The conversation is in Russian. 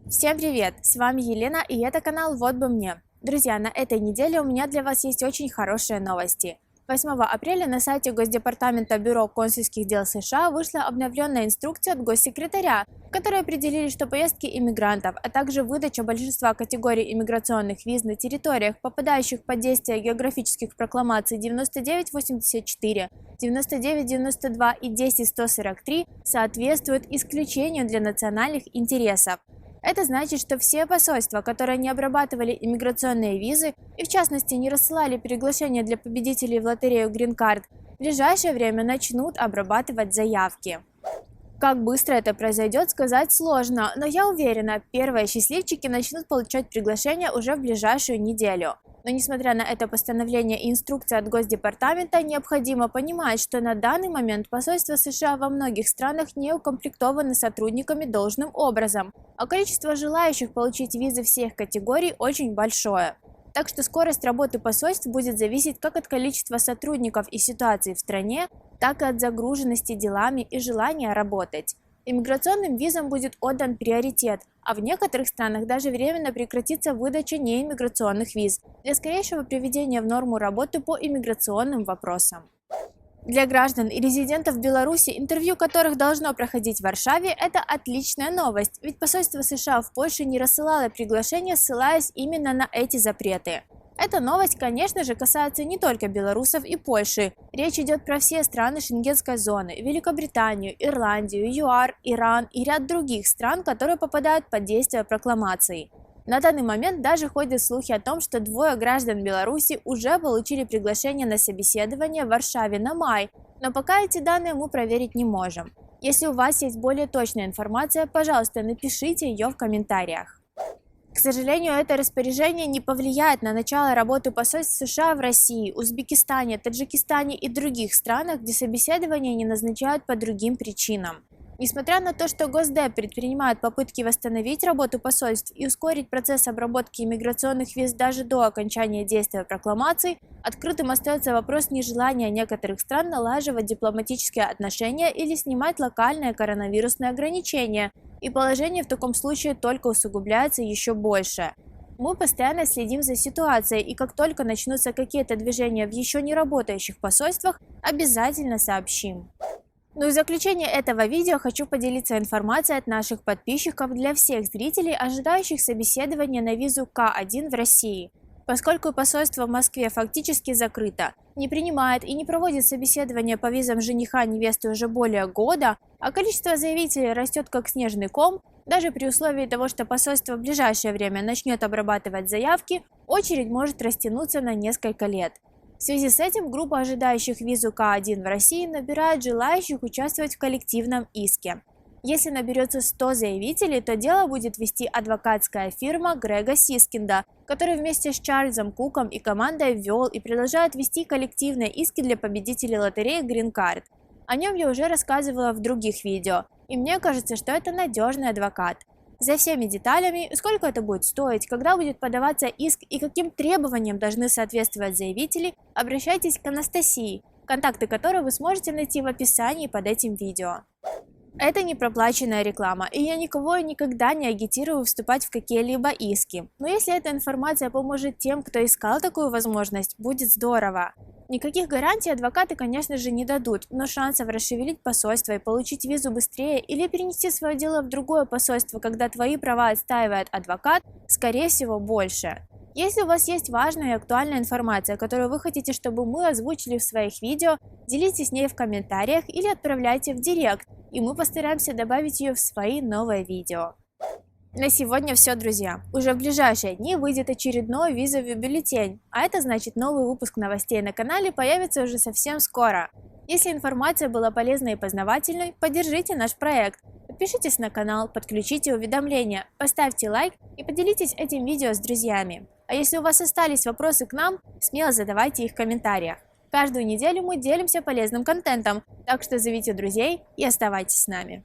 Всем привет! С вами Елена, и это канал «Вот бы мне». Друзья, на этой неделе у меня для вас есть очень хорошие новости. 8 апреля на сайте Госдепартамента Бюро консульских дел США вышла обновленная инструкция от госсекретаря, в которой определили, что поездки иммигрантов, а также выдача большинства категорий иммиграционных виз на территориях, попадающих под действие географических прокламаций 9984, 9992 и 10143, соответствуют исключению для национальных интересов. Это значит, что все посольства, которые не обрабатывали иммиграционные визы и в частности не рассылали приглашения для победителей в лотерею Green Card, в ближайшее время начнут обрабатывать заявки. Как быстро это произойдет, сказать сложно, но я уверена, первые счастливчики начнут получать приглашения уже в ближайшую неделю. Но несмотря на это постановление и инструкция от Госдепартамента, необходимо понимать, что на данный момент посольства США во многих странах не укомплектованы сотрудниками должным образом, а количество желающих получить визы всех категорий очень большое. Так что скорость работы посольств будет зависеть как от количества сотрудников и ситуации в стране, так и от загруженности делами и желания работать. Иммиграционным визам будет отдан приоритет, а в некоторых странах даже временно прекратится выдача неиммиграционных виз для скорейшего приведения в норму работы по иммиграционным вопросам. Для граждан и резидентов Беларуси, интервью которых должно проходить в Варшаве, это отличная новость, ведь посольство США в Польше не рассылало приглашения, ссылаясь именно на эти запреты. Эта новость, конечно же, касается не только белорусов и Польши. Речь идет про все страны Шенгенской зоны, Великобританию, Ирландию, ЮАР, Иран и ряд других стран, которые попадают под действие прокламаций. На данный момент даже ходят слухи о том, что двое граждан Беларуси уже получили приглашение на собеседование в Варшаве на май, но пока эти данные мы проверить не можем. Если у вас есть более точная информация, пожалуйста, напишите ее в комментариях. К сожалению, это распоряжение не повлияет на начало работы посольств США в России, Узбекистане, Таджикистане и других странах, где собеседования не назначают по другим причинам. Несмотря на то, что Госдеп предпринимает попытки восстановить работу посольств и ускорить процесс обработки иммиграционных виз даже до окончания действия прокламаций, открытым остается вопрос нежелания некоторых стран налаживать дипломатические отношения или снимать локальные коронавирусные ограничения, и положение в таком случае только усугубляется еще больше. Мы постоянно следим за ситуацией, и как только начнутся какие-то движения в еще не работающих посольствах, обязательно сообщим. Ну и в заключение этого видео хочу поделиться информацией от наших подписчиков для всех зрителей, ожидающих собеседования на визу К1 в России. Поскольку посольство в Москве фактически закрыто, не принимает и не проводит собеседования по визам жениха невесты уже более года, а количество заявителей растет как снежный ком, даже при условии того, что посольство в ближайшее время начнет обрабатывать заявки, очередь может растянуться на несколько лет. В связи с этим группа ожидающих визу К1 в России набирает желающих участвовать в коллективном иске. Если наберется 100 заявителей, то дело будет вести адвокатская фирма Грега Сискинда, который вместе с Чарльзом Куком и командой ввел и продолжает вести коллективные иски для победителей лотереи Green Card. О нем я уже рассказывала в других видео, и мне кажется, что это надежный адвокат. За всеми деталями, сколько это будет стоить, когда будет подаваться иск и каким требованиям должны соответствовать заявители, обращайтесь к Анастасии, контакты которой вы сможете найти в описании под этим видео. Это не проплаченная реклама, и я никого и никогда не агитирую вступать в какие-либо иски. Но если эта информация поможет тем, кто искал такую возможность, будет здорово. Никаких гарантий адвокаты, конечно же, не дадут, но шансов расшевелить посольство и получить визу быстрее или перенести свое дело в другое посольство, когда твои права отстаивает адвокат, скорее всего, больше. Если у вас есть важная и актуальная информация, которую вы хотите, чтобы мы озвучили в своих видео, делитесь с ней в комментариях или отправляйте в директ, и мы постараемся добавить ее в свои новые видео. На сегодня все, друзья. Уже в ближайшие дни выйдет очередной визовый бюллетень, а это значит, новый выпуск новостей на канале появится уже совсем скоро. Если информация была полезной и познавательной, поддержите наш проект. Подпишитесь на канал, подключите уведомления, поставьте лайк и поделитесь этим видео с друзьями. А если у вас остались вопросы к нам, смело задавайте их в комментариях. Каждую неделю мы делимся полезным контентом, так что зовите друзей и оставайтесь с нами.